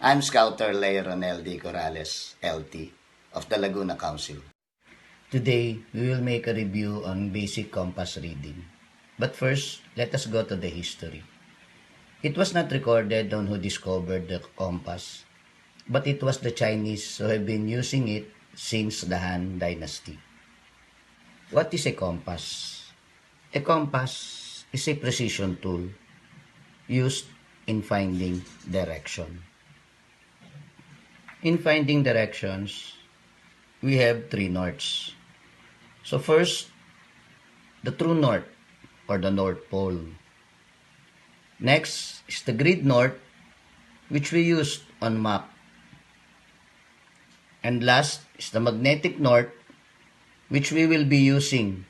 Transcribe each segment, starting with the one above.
I'm Sctr Rodel LT of the Laguna Council. Today, we will make a review on basic compass reading. But first, let us go to the history. It was not recorded on who discovered the compass, but it was the Chinese who have been using it since the Han Dynasty. What is a compass? A compass is a precision tool used in finding direction. In finding directions, we have three norths. So first, the true north or the North Pole. Next is the grid north, which we used on map. And last is the magnetic north, which we will be using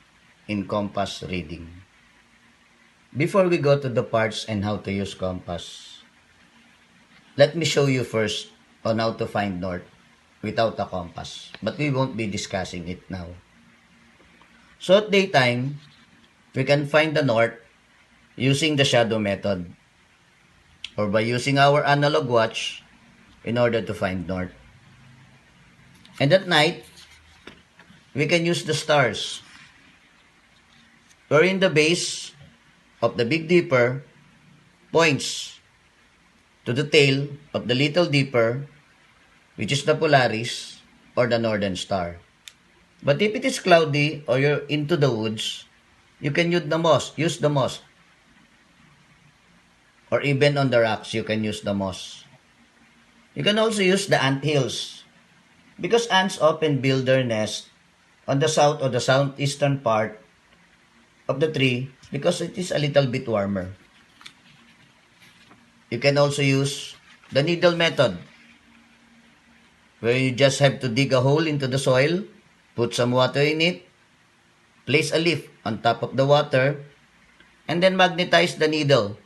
in compass reading. Before we go to the parts and how to use compass, let me show you first on how to find north without a compass, but we won't be discussing it now. So at daytime, we can find the north using the shadow method or by using our analog watch in order to find north. And at night, we can use the stars, wherein the base of the Big Dipper points to the tail of the Little Dipper, which is the Polaris or the Northern Star. But if it is cloudy or you're into the woods, you can use the moss. Or even on the rocks, you can use the moss. You can also use the ant hills, because ants often build their nest on the south or the southeastern part of the tree because it is a little bit warmer. You can also use the needle method, where you just have to dig a hole into the soil, put some water in it, place a leaf on top of the water, and then magnetize the needle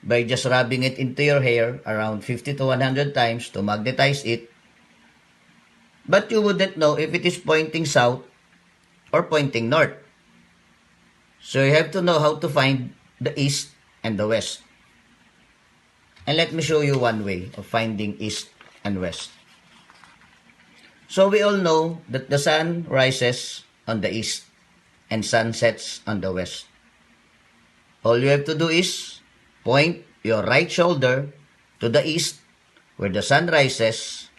by just rubbing it into your hair around 50 to 100 times to magnetize it. But you wouldn't know if it is pointing south or pointing north. So you have to know how to find the east and the west. And let me show you one way of finding east and west. So we all know that the sun rises on the east and sun sets on the west. All you have to do is point your right shoulder to the east where the sun rises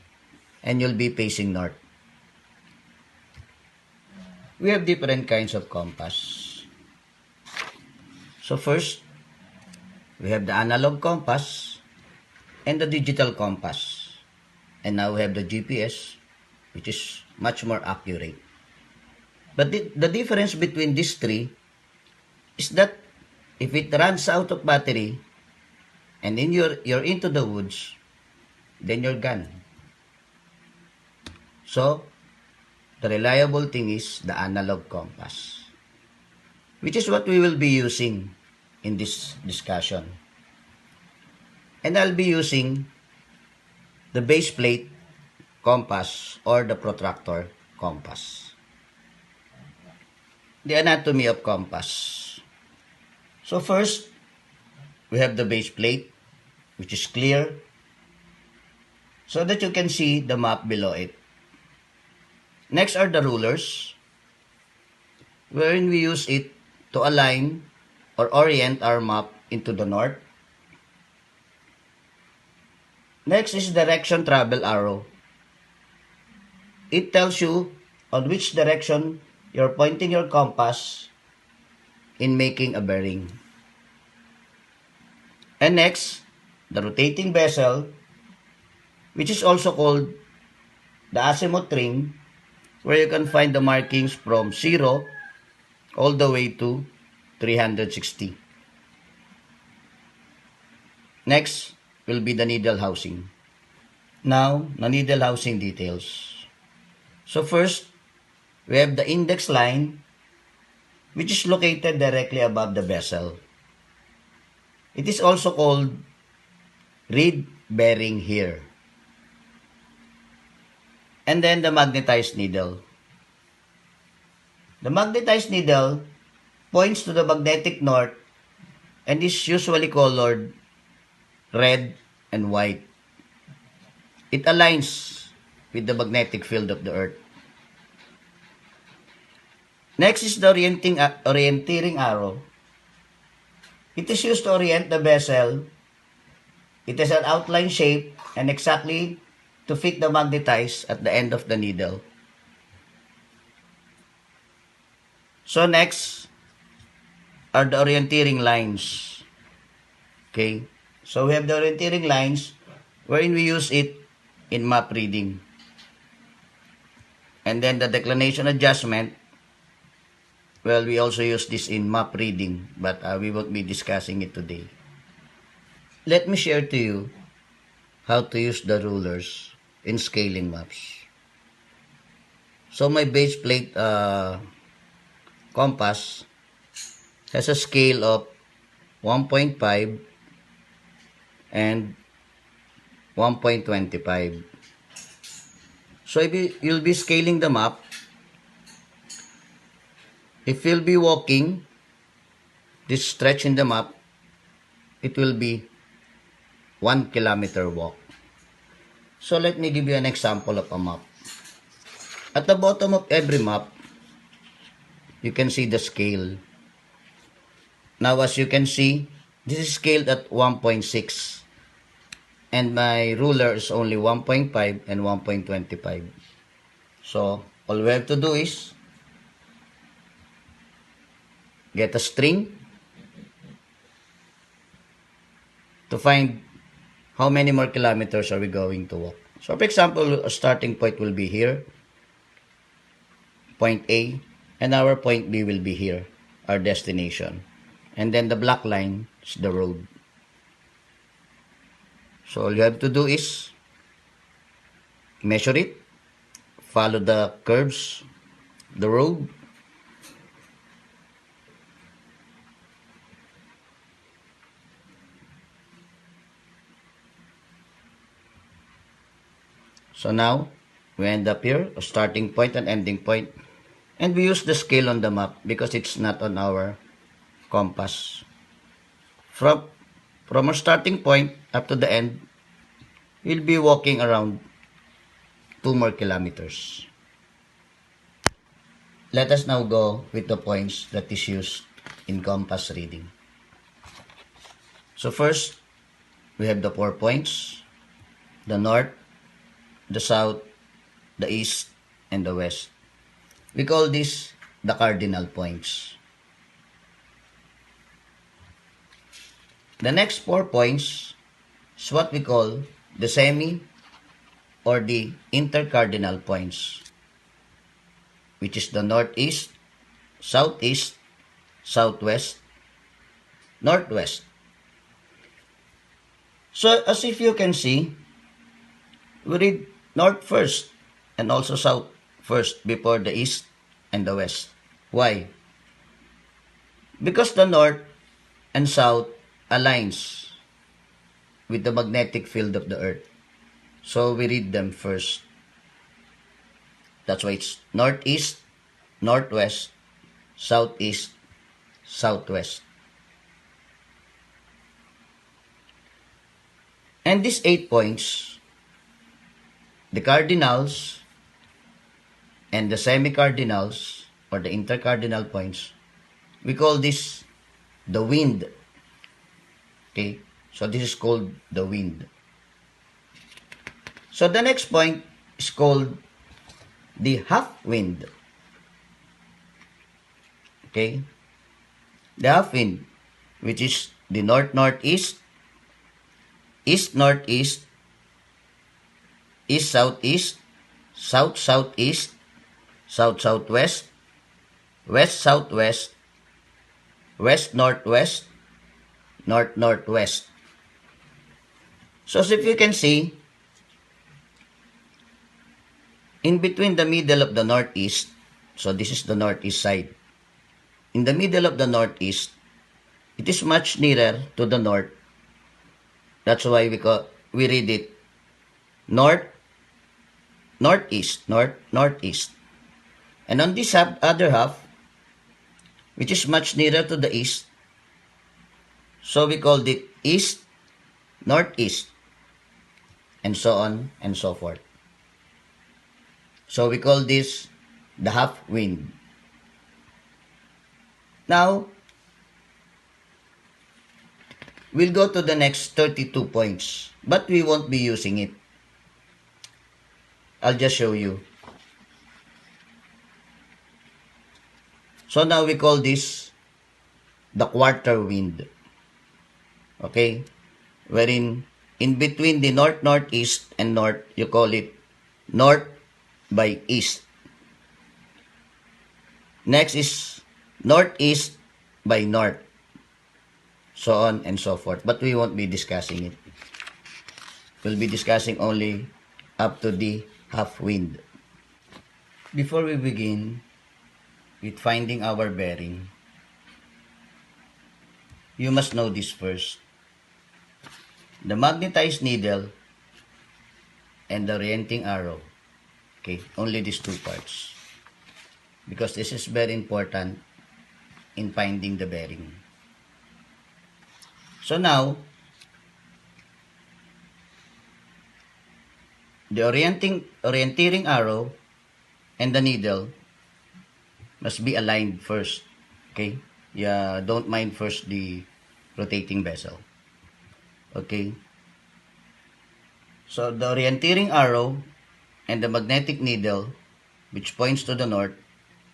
and you'll be facing north. We have different kinds of compass. So first, we have the analog compass and the digital compass. And now we have the GPS, which is much more accurate. But the difference between these three is that if it runs out of battery and then you're into the woods, then you're gone. So, the reliable thing is the analog compass, which is what we will be using in this discussion. And I'll be using the baseplate compass or the protractor compass. The anatomy of compass. So first, we have the base plate, which is clear, so that you can see the map below it. Next are the rulers, wherein we use it to align or orient our map into the north. Next is direction travel arrow. It tells you on which direction you're pointing your compass in making a bearing. And next, the rotating bezel, which is also called the azimuth ring, where you can find the markings from 0 all the way to 360. Next will be the needle housing. Now, the needle housing details. So first, we have the index line, which is located directly above the bezel. It is also called reed bearing here. And then the magnetized needle. The magnetized needle points to the magnetic north and is usually colored red and white. It aligns with the magnetic field of the Earth. Next is the orienteering arrow. It is used to orient the vessel. It has an outline shape and exactly to fit the magnetize at the end of the needle. So next are the orienteering lines. Okay, so we have the orienteering lines wherein we use it in map reading. And then the declination adjustment, well, we also use this in map reading, but we won't be discussing it today. Let me share to you how to use the rulers in scaling maps. So my base plate compass has a scale of 1.5 and 1.25. So if you'll be scaling the map, if you'll be walking this stretch in the map, it will be 1 kilometer walk. So let me give you an example of a map. At the bottom of every map, you can see the scale. Now as you can see, this is scaled at 1.6 and my ruler is only 1.5 and 1.25. So all we have to do is get a string to find how many more kilometers are we going to walk. So for example, a starting point will be here, point A, and our point B will be here, our destination. And then the black line is the road. So all you have to do is measure it, follow the curves, the road, so now we end up here, a starting point and ending point, and we use the scale on the map because it's not on our compass. From our starting point up to the end, we'll be walking around 2 more kilometers. Let us now go with the points that is used in compass reading. So first, we have the 4 points: the north, the south, the east, and the west. We call this the cardinal points. The next 4 points is what we call the semi or the intercardinal points, which is the northeast, southeast, southwest, northwest. So as if you can see, we read north first and also south first before the east and the west. Why? Because the north and south aligns with the magnetic field of the earth. So we read them first. That's why it's northeast, northwest, southeast, southwest. And these 8 points, the cardinals and the semi-cardinals or the intercardinal points, we call this the wind. Okay, so this is called the wind. So the next point is called the half wind. Okay, the half wind, which is the north-northeast, east-northeast, east-southeast, south-southeast, south-southwest, west-southwest, west-northwest, north-northwest. So as if you can see, in between the middle of the northeast, so this is the northeast side. In the middle of the northeast, it is much nearer to the north. That's why we read it north, northeast, north, northeast. And on this other half, which is much nearer to the east, so we called it east, northeast. and so on and so forth. So we call this the half wind. Now, we'll go to the next 32 points, but we won't be using it. I'll just show you. So now we call this the quarter wind. Okay? Wherein in between the north, northeast, and north, you call it north by east. Next is northeast by north. So on and so forth. But we won't be discussing it. We'll be discussing only up to the half wind. Before we begin with finding our bearing, you must know this first. The magnetized needle and the orienting arrow. Okay, only these two parts. Because this is very important in finding the bearing. So now, the orienteering arrow and the needle must be aligned first. Okay? Yeah, don't mind first the rotating bezel. Okay? So the orienteering arrow and the magnetic needle, which points to the north,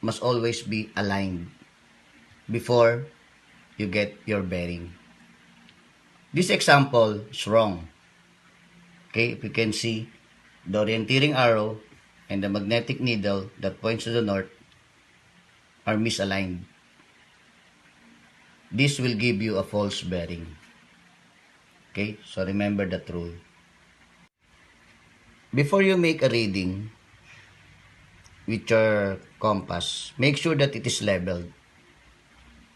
must always be aligned before you get your bearing. This example is wrong. Okay, if you can see, the orienteering arrow and the magnetic needle that points to the north are misaligned. This will give you a false bearing. Okay, so remember that rule. Before you make a reading with your compass, make sure that it is leveled.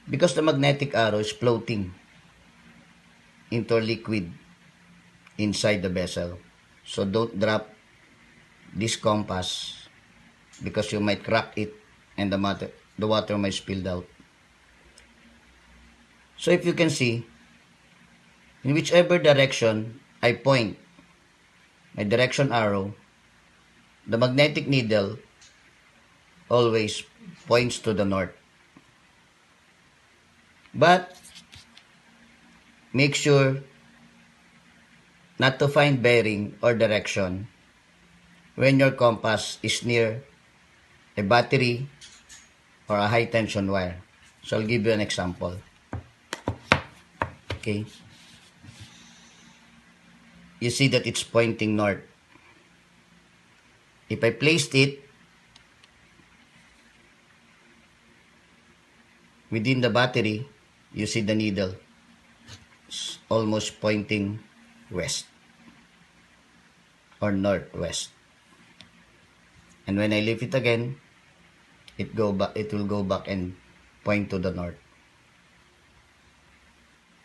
Because the magnetic arrow is floating into liquid inside the bezel. So don't drop this compass because you might crack it and the water might spill out. So if you can see, in whichever direction I point my direction arrow, the magnetic needle always points to the north. But make sure not to find bearing or direction when your compass is near a battery or a high tension wire. So I'll give you an example. Okay. You see that it's pointing north. If I placed it within the battery, you see the needle is almost pointing west or northwest. And when I leave it again, it will go back and point to the north.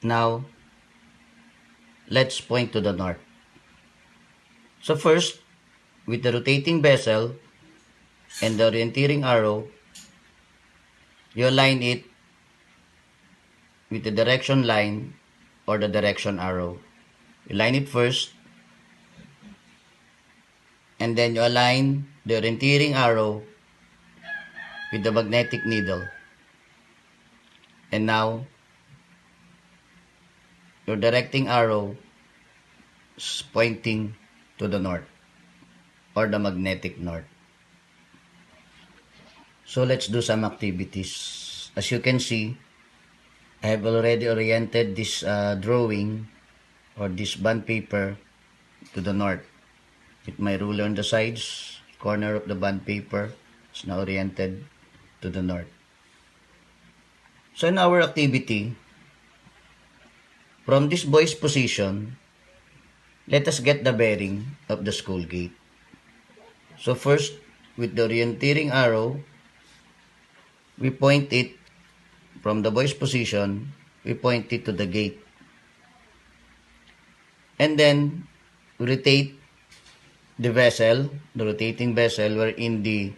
Now, let's point to the north. So first, with the rotating bezel and the orienteering arrow, you align it with the direction line or the direction arrow. You line it first, and then you align the orienteering arrow with the magnetic needle. And now, your directing arrow is pointing to the north or the magnetic north. So let's do some activities. As you can see, I have already oriented this drawing or this bond paper to the north. With my ruler on the sides, corner of the bond paper is now oriented to the north. So in our activity, from this boy's position, let us get the bearing of the school gate. So first, with the orienteering arrow, we point it from the boy's position, we point it to the gate. And then, we rotate the vessel, the rotating vessel, wherein the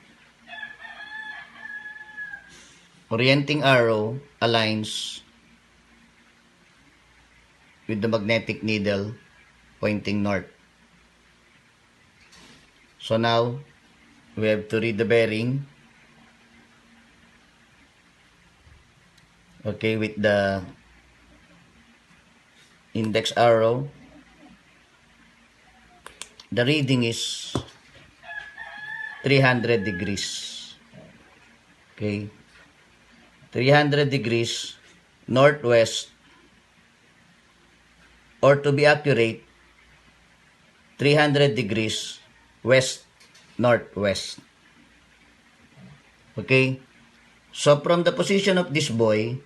orienting arrow aligns with the magnetic needle pointing north. So now, we have to read the bearing. Okay, with the index arrow, the reading is 300 degrees. Okay, 300 degrees northwest, or to be accurate, 300 degrees west northwest. Okay, so from the position of this boy,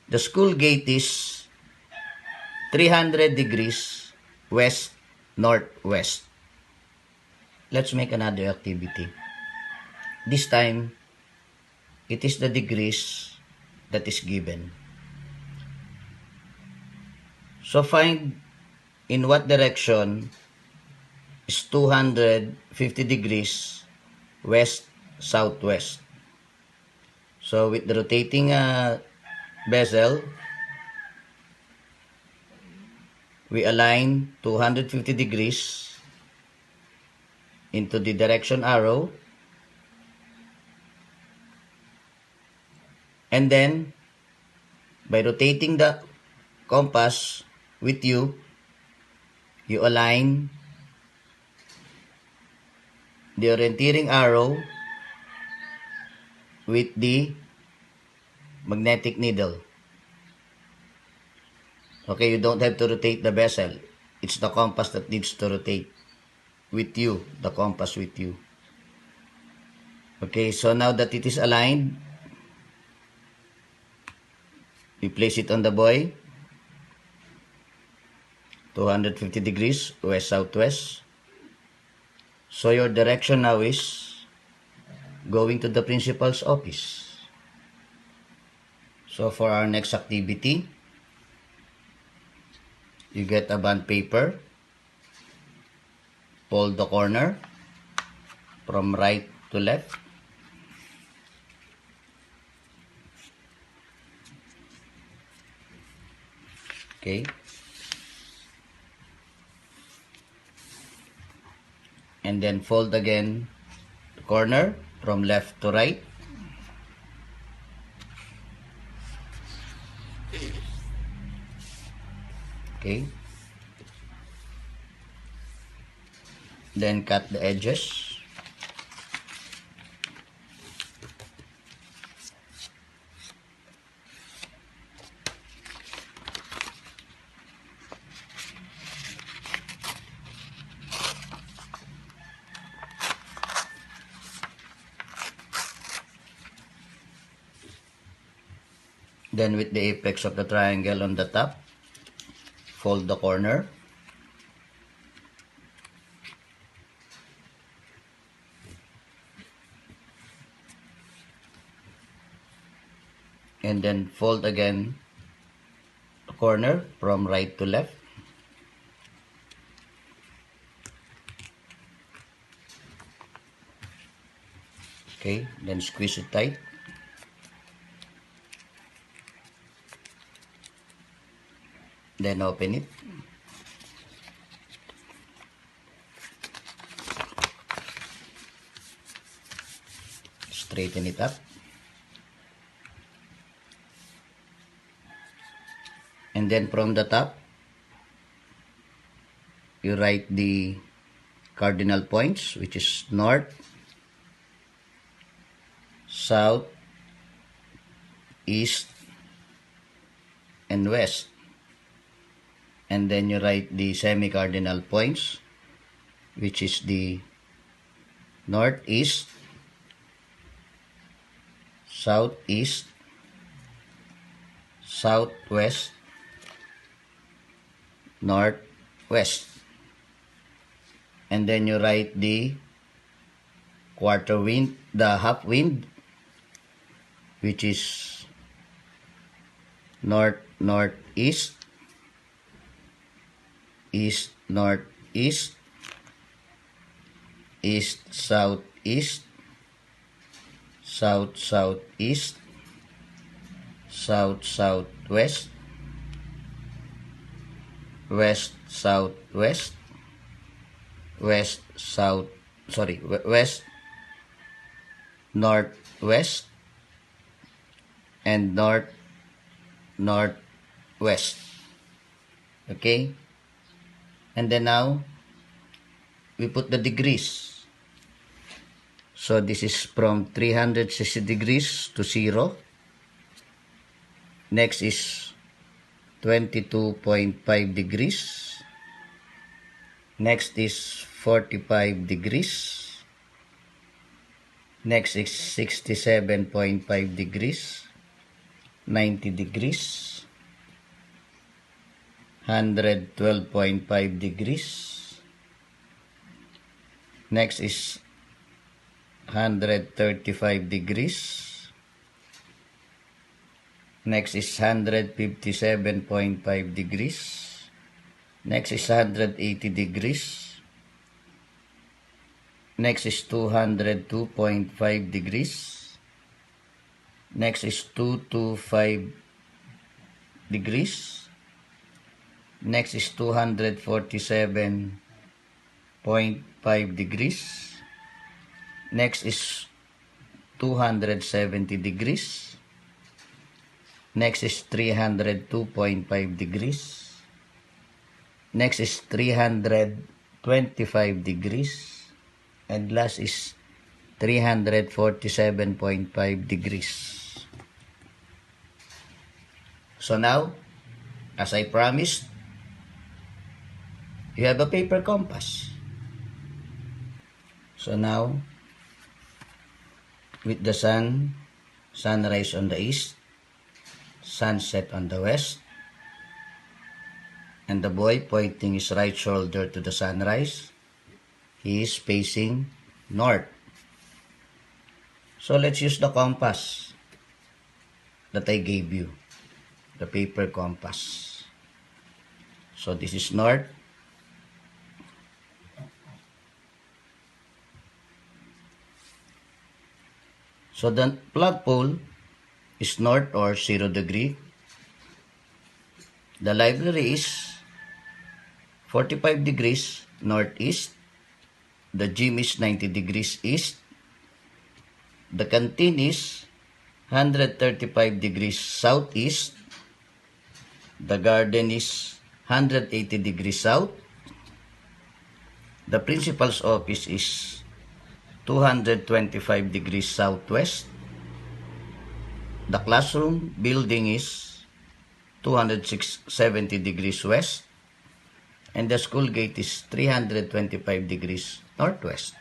the school gate is 300 degrees west northwest. Let's make another activity. This time, it is the degrees that is given. So find in what direction is 250 degrees west southwest. So with the rotating bezel, we align 250 degrees into the direction arrow, and then by rotating the compass with you align the orienteering arrow with the magnetic needle. Okay, you don't have to rotate the bezel. It's the compass that needs to rotate with you, the compass with you. Okay, so now that it is aligned, we place it on the buoy, 250 degrees west southwest. So your direction now is going to the principal's office. So for our next activity, you get a bond paper, fold the corner from right to left. Okay. And then fold again the corner from left to right. Okay. Then cut the edges. Then with the apex of the triangle on the top, fold the corner. And then fold again the corner from right to left. Okay, then squeeze it tight. Then open it. Straighten it up. And then from the top, you write the cardinal points, which is north, south, east, and west. And then you write the semi-cardinal points, which is the northeast, southeast, southwest, northwest. And then you write the quarter wind, the half wind, which is north northeast, east northeast, east southeast, south southeast, south southwest, west southwest, west, northwest, and northwest. Okay? And then now, we put the degrees. So this is from 360 degrees to 0. Next is 22.5 degrees. Next is 45 degrees. Next is 67.5 degrees. 90 degrees. 112.5 degrees. Next is 135 degrees. Next is 157.5 degrees. Next is 180 degrees. Next is 202.5 degrees. Next is 225 degrees. Next is 247.5 degrees. Next is 270 degrees. Next is 302.5 degrees. Next is 325 degrees. And last is 347.5 degrees. So now, as I promised, you have a paper compass. So now, with the sunrise on the east, sunset on the west, and the boy pointing his right shoulder to the sunrise, he is facing north. So let's use the compass that I gave you, the paper compass. So this is north. So the plug pole is north or 0 degree. The library is 45 degrees northeast. The gym is 90 degrees east. The canteen is 135 degrees southeast. The garden is 180 degrees south. The principal's office is 225 degrees southwest. The classroom building is 270 degrees west. And the school gate is 325 degrees northwest.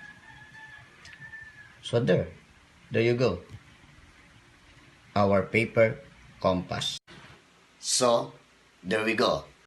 So there you go. Our paper compass. So, there we go.